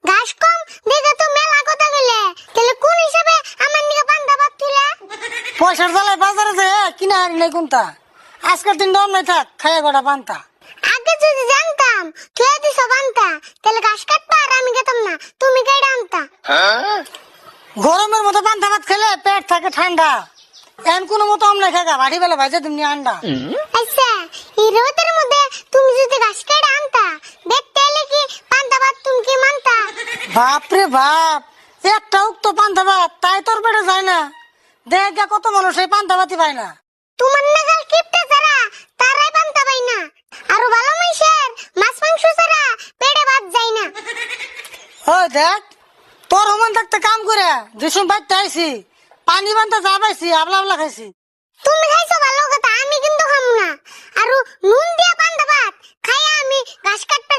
ঘাস কম দেখে তো মেলা কথা গেলে, তাহলে কোন হিসাবে আমার নিকে পান্তা ভাত তুলা? পয়সার জ্বালায় বাজারে যায় কিনা হারি নাই কোনটা। আজকের দিন দম নাই থাক, খাইয়া গোটা পান্তা। আগে যদি জানতাম তুই দিছ পান্তা, তাহলে ঘাস কাটবা আর আমি খেতাম না, তুমি কেডা আনতা? গরমের মতো পান্তা ভাত খেলে পেট থাকে ঠান্ডা। এন কোনো মতো অমনে খাগা বাড়ি বেলা ভাইজা তুমি আন্ডা। আচ্ছা, এই রোদের মধ্যে তুমি যদি ঘাস কেডা আনতা, দেখতে এলে কি পান্তা ভাত তুমি কি মানতা? বাপরে বাপ, একটা উক্ত পান্তা ভাত তাই তোর পেটে যায় না। দেখ গা কত মানুষ এই পান্তা ভাতই পায় না। তোমার নাগাল কিপটা যারা তারাই পান্তা পাই না, আরো ভালো মানুষের মাছ মাংস ছাড়া পেটে ভাত যায় না। ওই দেখ, তোর সমান থাকতে কাম করে যেসব বাড়তে আইসি, পানি পান্তা যা পাইছি আবলা আবলা খাইছি। তুমি খাইছো ভালো কথা, আমি কিন্তু খাম না। আরো নুন দিয়া পান্তা ভাত খাইয়া আমি ঘাস কাটতে